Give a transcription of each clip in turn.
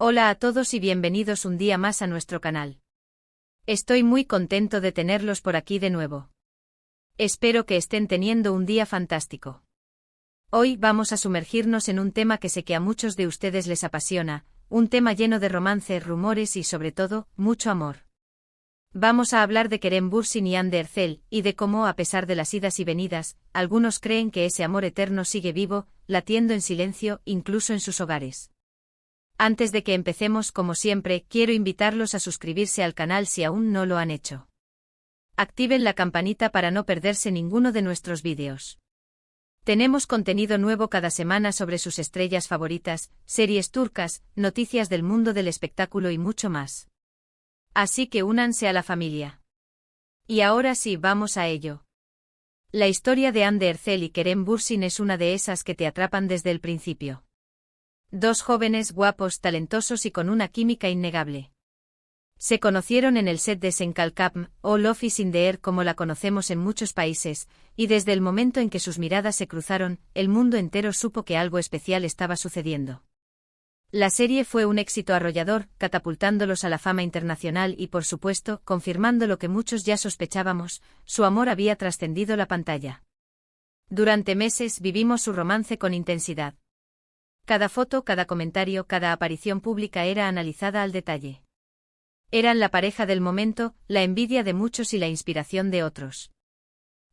Hola a todos y bienvenidos un día más a nuestro canal. Estoy muy contento de tenerlos por aquí de nuevo. Espero que estén teniendo un día fantástico. Hoy vamos a sumergirnos en un tema que sé que a muchos de ustedes les apasiona, un tema lleno de romances, rumores y sobre todo, mucho amor. Vamos a hablar de Kerem Bürsin y Hande Erçel, y de cómo, a pesar de las idas y venidas, algunos creen que ese amor eterno sigue vivo, latiendo en silencio, incluso en sus hogares. Antes de que empecemos, como siempre, quiero invitarlos a suscribirse al canal si aún no lo han hecho. Activen la campanita para no perderse ninguno de nuestros vídeos. Tenemos contenido nuevo cada semana sobre sus estrellas favoritas, series turcas, noticias del mundo del espectáculo y mucho más. Así que únanse a la familia. Y ahora sí, vamos a ello. La historia de Hande Erçel y Kerem Bürsin es una de esas que te atrapan desde el principio. Dos jóvenes guapos, talentosos y con una química innegable. Se conocieron en el set de Senkalkapm, o Love is in the Air como la conocemos en muchos países, y desde el momento en que sus miradas se cruzaron, el mundo entero supo que algo especial estaba sucediendo. La serie fue un éxito arrollador, catapultándolos a la fama internacional y, por supuesto, confirmando lo que muchos ya sospechábamos, su amor había trascendido la pantalla. Durante meses vivimos su romance con intensidad. Cada foto, cada comentario, cada aparición pública era analizada al detalle. Eran la pareja del momento, la envidia de muchos y la inspiración de otros.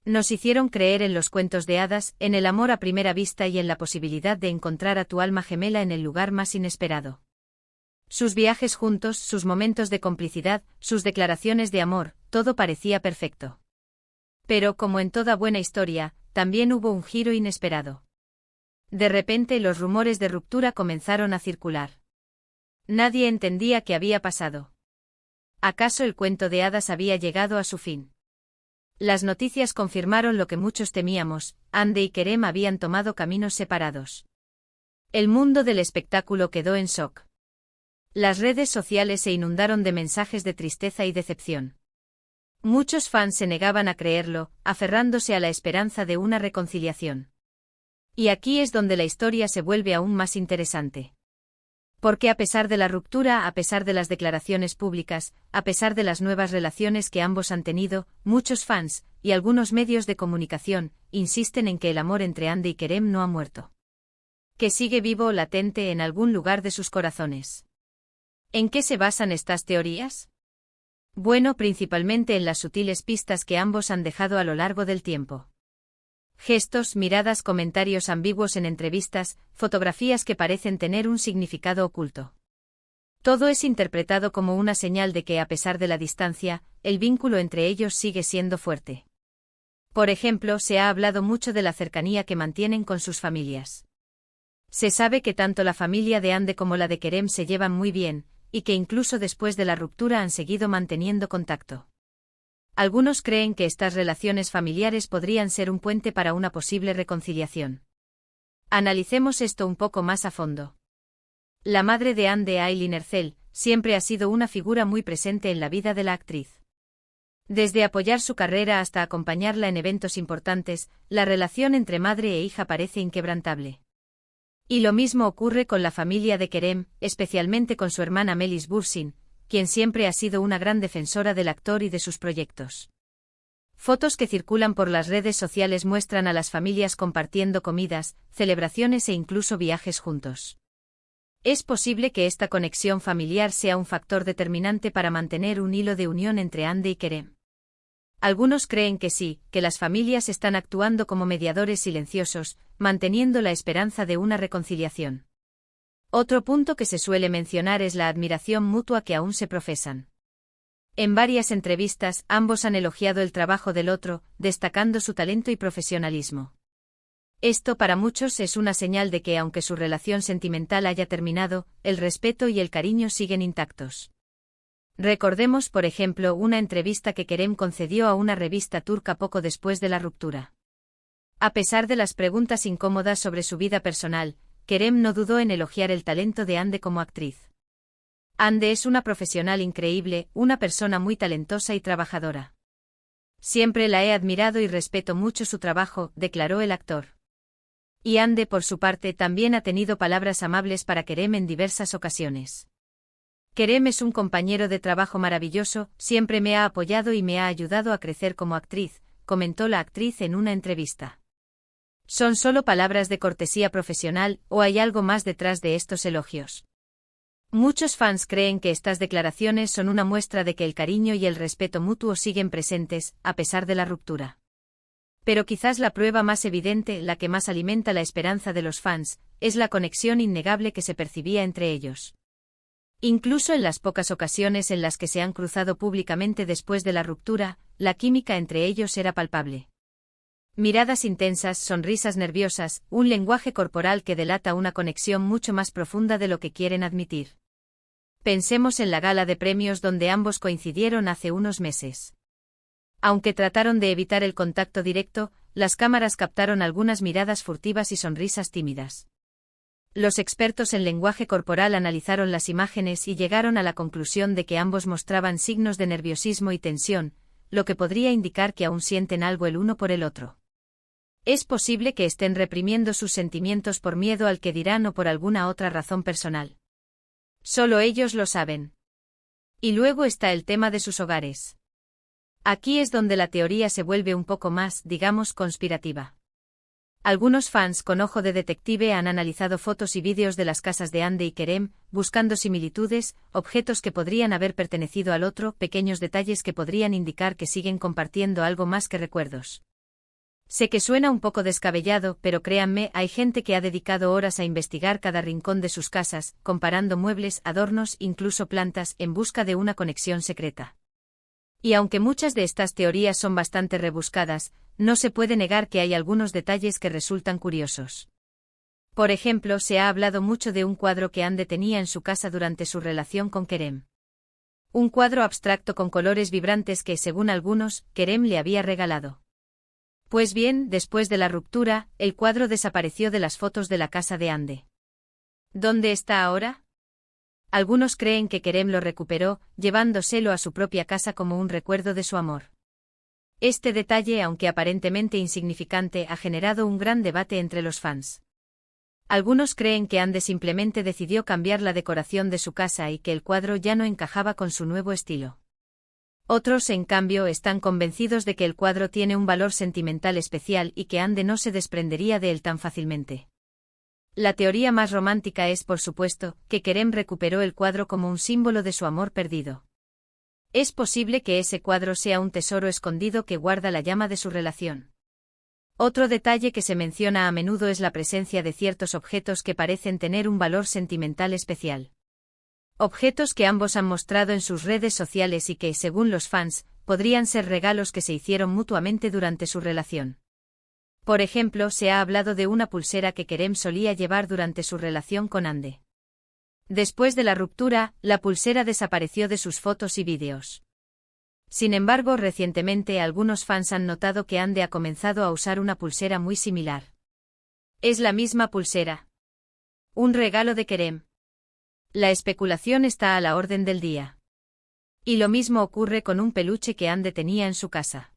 Nos hicieron creer en los cuentos de hadas, en el amor a primera vista y en la posibilidad de encontrar a tu alma gemela en el lugar más inesperado. Sus viajes juntos, sus momentos de complicidad, sus declaraciones de amor, todo parecía perfecto. Pero, como en toda buena historia, también hubo un giro inesperado. De repente los rumores de ruptura comenzaron a circular. Nadie entendía qué había pasado. ¿Acaso el cuento de hadas había llegado a su fin? Las noticias confirmaron lo que muchos temíamos: Hande y Kerem habían tomado caminos separados. El mundo del espectáculo quedó en shock. Las redes sociales se inundaron de mensajes de tristeza y decepción. Muchos fans se negaban a creerlo, aferrándose a la esperanza de una reconciliación. Y aquí es donde la historia se vuelve aún más interesante. Porque a pesar de la ruptura, a pesar de las declaraciones públicas, a pesar de las nuevas relaciones que ambos han tenido, muchos fans, y algunos medios de comunicación, insisten en que el amor entre Hande y Kerem no ha muerto. Que sigue vivo o latente en algún lugar de sus corazones. ¿En qué se basan estas teorías? Bueno, principalmente en las sutiles pistas que ambos han dejado a lo largo del tiempo. Gestos, miradas, comentarios ambiguos en entrevistas, fotografías que parecen tener un significado oculto. Todo es interpretado como una señal de que, a pesar de la distancia, el vínculo entre ellos sigue siendo fuerte. Por ejemplo, se ha hablado mucho de la cercanía que mantienen con sus familias. Se sabe que tanto la familia de Hande como la de Kerem se llevan muy bien, y que incluso después de la ruptura han seguido manteniendo contacto. Algunos creen que estas relaciones familiares podrían ser un puente para una posible reconciliación. Analicemos esto un poco más a fondo. La madre de Hande, Aylin Erçel, siempre ha sido una figura muy presente en la vida de la actriz. Desde apoyar su carrera hasta acompañarla en eventos importantes, la relación entre madre e hija parece inquebrantable. Y lo mismo ocurre con la familia de Kerem, especialmente con su hermana Melis Bürsin, quien siempre ha sido una gran defensora del actor y de sus proyectos. Fotos que circulan por las redes sociales muestran a las familias compartiendo comidas, celebraciones e incluso viajes juntos. Es posible que esta conexión familiar sea un factor determinante para mantener un hilo de unión entre Hande y Kerem. Algunos creen que sí, que las familias están actuando como mediadores silenciosos, manteniendo la esperanza de una reconciliación. Otro punto que se suele mencionar es la admiración mutua que aún se profesan. En varias entrevistas, ambos han elogiado el trabajo del otro, destacando su talento y profesionalismo. Esto para muchos es una señal de que, aunque su relación sentimental haya terminado, el respeto y el cariño siguen intactos. Recordemos, por ejemplo, una entrevista que Kerem concedió a una revista turca poco después de la ruptura. A pesar de las preguntas incómodas sobre su vida personal, Kerem no dudó en elogiar el talento de Hande como actriz. Hande es una profesional increíble, una persona muy talentosa y trabajadora. Siempre la he admirado y respeto mucho su trabajo, declaró el actor. Y Hande, por su parte, también ha tenido palabras amables para Kerem en diversas ocasiones. Kerem es un compañero de trabajo maravilloso, siempre me ha apoyado y me ha ayudado a crecer como actriz, comentó la actriz en una entrevista. ¿Son solo palabras de cortesía profesional o hay algo más detrás de estos elogios? Muchos fans creen que estas declaraciones son una muestra de que el cariño y el respeto mutuo siguen presentes, a pesar de la ruptura. Pero quizás la prueba más evidente, la que más alimenta la esperanza de los fans, es la conexión innegable que se percibía entre ellos. Incluso en las pocas ocasiones en las que se han cruzado públicamente después de la ruptura, la química entre ellos era palpable. Miradas intensas, sonrisas nerviosas, un lenguaje corporal que delata una conexión mucho más profunda de lo que quieren admitir. Pensemos en la gala de premios donde ambos coincidieron hace unos meses. Aunque trataron de evitar el contacto directo, las cámaras captaron algunas miradas furtivas y sonrisas tímidas. Los expertos en lenguaje corporal analizaron las imágenes y llegaron a la conclusión de que ambos mostraban signos de nerviosismo y tensión, lo que podría indicar que aún sienten algo el uno por el otro. Es posible que estén reprimiendo sus sentimientos por miedo al que dirán o por alguna otra razón personal. Solo ellos lo saben. Y luego está el tema de sus hogares. Aquí es donde la teoría se vuelve un poco más, digamos, conspirativa. Algunos fans con ojo de detective han analizado fotos y vídeos de las casas de Hande y Kerem, buscando similitudes, objetos que podrían haber pertenecido al otro, pequeños detalles que podrían indicar que siguen compartiendo algo más que recuerdos. Sé que suena un poco descabellado, pero créanme, hay gente que ha dedicado horas a investigar cada rincón de sus casas, comparando muebles, adornos, incluso plantas, en busca de una conexión secreta. Y aunque muchas de estas teorías son bastante rebuscadas, no se puede negar que hay algunos detalles que resultan curiosos. Por ejemplo, se ha hablado mucho de un cuadro que Hande tenía en su casa durante su relación con Kerem. Un cuadro abstracto con colores vibrantes que, según algunos, Kerem le había regalado. Pues bien, después de la ruptura, el cuadro desapareció de las fotos de la casa de Hande. ¿Dónde está ahora? Algunos creen que Kerem lo recuperó, llevándoselo a su propia casa como un recuerdo de su amor. Este detalle, aunque aparentemente insignificante, ha generado un gran debate entre los fans. Algunos creen que Hande simplemente decidió cambiar la decoración de su casa y que el cuadro ya no encajaba con su nuevo estilo. Otros, en cambio, están convencidos de que el cuadro tiene un valor sentimental especial y que Hande no se desprendería de él tan fácilmente. La teoría más romántica es, por supuesto, que Kerem recuperó el cuadro como un símbolo de su amor perdido. Es posible que ese cuadro sea un tesoro escondido que guarda la llama de su relación. Otro detalle que se menciona a menudo es la presencia de ciertos objetos que parecen tener un valor sentimental especial. Objetos que ambos han mostrado en sus redes sociales y que, según los fans, podrían ser regalos que se hicieron mutuamente durante su relación. Por ejemplo, se ha hablado de una pulsera que Kerem solía llevar durante su relación con Hande. Después de la ruptura, la pulsera desapareció de sus fotos y vídeos. Sin embargo, recientemente algunos fans han notado que Hande ha comenzado a usar una pulsera muy similar. ¿Es la misma pulsera? ¿Un regalo de Kerem? La especulación está a la orden del día. Y lo mismo ocurre con un peluche que Hande tenía en su casa.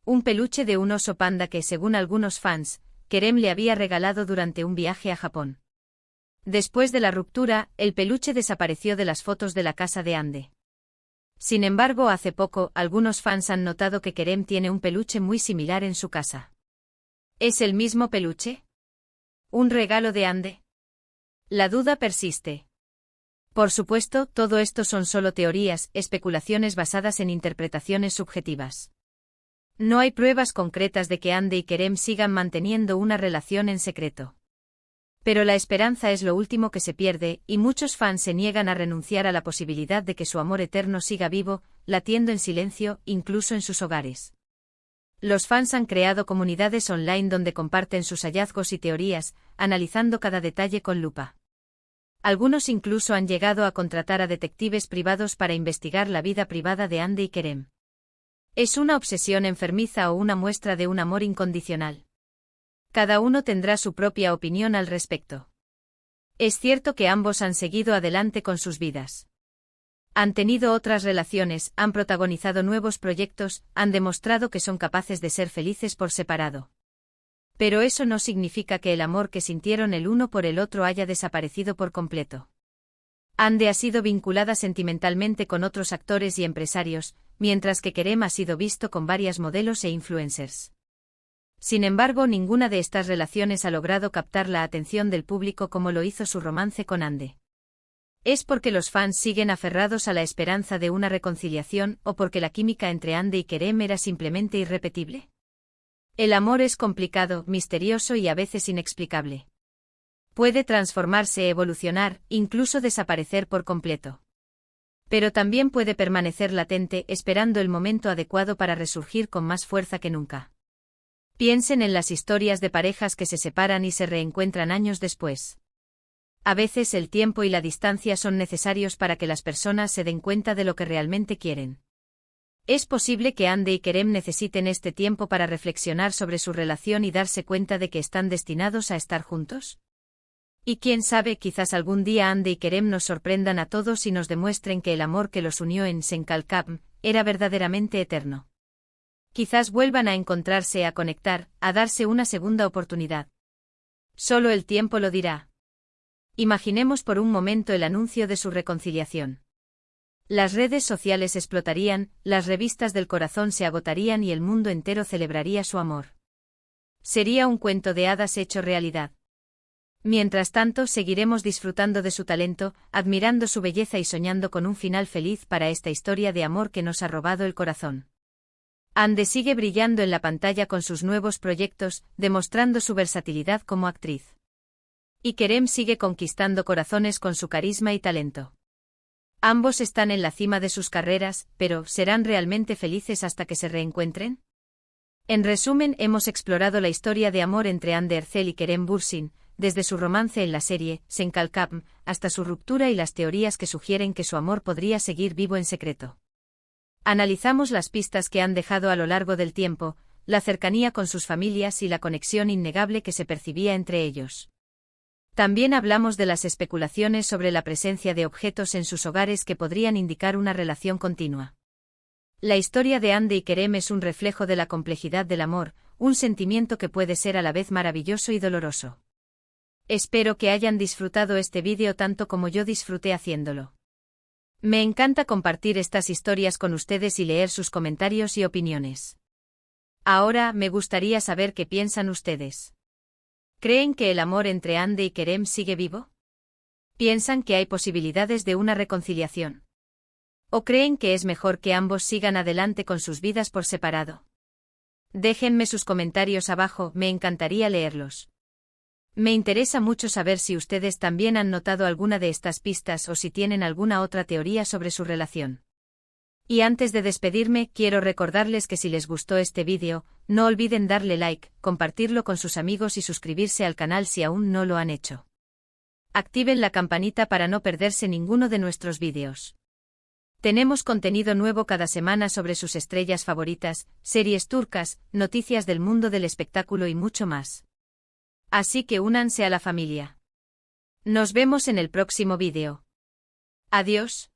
Un peluche de un oso panda que, según algunos fans, Kerem le había regalado durante un viaje a Japón. Después de la ruptura, el peluche desapareció de las fotos de la casa de Hande. Sin embargo, hace poco, algunos fans han notado que Kerem tiene un peluche muy similar en su casa. ¿Es el mismo peluche? ¿Un regalo de Hande? La duda persiste. Por supuesto, todo esto son solo teorías, especulaciones basadas en interpretaciones subjetivas. No hay pruebas concretas de que Hande y Kerem sigan manteniendo una relación en secreto. Pero la esperanza es lo último que se pierde, y muchos fans se niegan a renunciar a la posibilidad de que su amor eterno siga vivo, latiendo en silencio, incluso en sus hogares. Los fans han creado comunidades online donde comparten sus hallazgos y teorías, analizando cada detalle con lupa. Algunos incluso han llegado a contratar a detectives privados para investigar la vida privada de Hande y Kerem. ¿Es una obsesión enfermiza o una muestra de un amor incondicional? Cada uno tendrá su propia opinión al respecto. Es cierto que ambos han seguido adelante con sus vidas. Han tenido otras relaciones, han protagonizado nuevos proyectos, han demostrado que son capaces de ser felices por separado. Pero eso no significa que el amor que sintieron el uno por el otro haya desaparecido por completo. Ande ha sido vinculada sentimentalmente con otros actores y empresarios, mientras que Kerem ha sido visto con varias modelos e influencers. Sin embargo, ninguna de estas relaciones ha logrado captar la atención del público como lo hizo su romance con Ande. ¿Es porque los fans siguen aferrados a la esperanza de una reconciliación o porque la química entre Ande y Kerem era simplemente irrepetible? El amor es complicado, misterioso y a veces inexplicable. Puede transformarse, evolucionar, incluso desaparecer por completo. Pero también puede permanecer latente, esperando el momento adecuado para resurgir con más fuerza que nunca. Piensen en las historias de parejas que se separan y se reencuentran años después. A veces el tiempo y la distancia son necesarios para que las personas se den cuenta de lo que realmente quieren. ¿Es posible que Ande y Kerem necesiten este tiempo para reflexionar sobre su relación y darse cuenta de que están destinados a estar juntos? Y quién sabe, quizás algún día Ande y Kerem nos sorprendan a todos y nos demuestren que el amor que los unió en Senkalkam era verdaderamente eterno. Quizás vuelvan a encontrarse, a conectar, a darse una segunda oportunidad. Solo el tiempo lo dirá. Imaginemos por un momento el anuncio de su reconciliación. Las redes sociales explotarían, las revistas del corazón se agotarían y el mundo entero celebraría su amor. Sería un cuento de hadas hecho realidad. Mientras tanto, seguiremos disfrutando de su talento, admirando su belleza y soñando con un final feliz para esta historia de amor que nos ha robado el corazón. Ande sigue brillando en la pantalla con sus nuevos proyectos, demostrando su versatilidad como actriz. Y Kerem sigue conquistando corazones con su carisma y talento. Ambos están en la cima de sus carreras, pero ¿serán realmente felices hasta que se reencuentren? En resumen, hemos explorado la historia de amor entre Hande Erçel y Kerem Bürsin, desde su romance en la serie Senkalkam hasta su ruptura y las teorías que sugieren que su amor podría seguir vivo en secreto. Analizamos las pistas que han dejado a lo largo del tiempo, la cercanía con sus familias y la conexión innegable que se percibía entre ellos. También hablamos de las especulaciones sobre la presencia de objetos en sus hogares que podrían indicar una relación continua. La historia de Hande y Kerem es un reflejo de la complejidad del amor, un sentimiento que puede ser a la vez maravilloso y doloroso. Espero que hayan disfrutado este vídeo tanto como yo disfruté haciéndolo. Me encanta compartir estas historias con ustedes y leer sus comentarios y opiniones. Ahora, me gustaría saber qué piensan ustedes. ¿Creen que el amor entre Hande y Kerem sigue vivo? ¿Piensan que hay posibilidades de una reconciliación? ¿O creen que es mejor que ambos sigan adelante con sus vidas por separado? Déjenme sus comentarios abajo, me encantaría leerlos. Me interesa mucho saber si ustedes también han notado alguna de estas pistas o si tienen alguna otra teoría sobre su relación. Y antes de despedirme, quiero recordarles que si les gustó este vídeo, no olviden darle like, compartirlo con sus amigos y suscribirse al canal si aún no lo han hecho. Activen la campanita para no perderse ninguno de nuestros vídeos. Tenemos contenido nuevo cada semana sobre sus estrellas favoritas, series turcas, noticias del mundo del espectáculo y mucho más. Así que únanse a la familia. Nos vemos en el próximo vídeo. Adiós.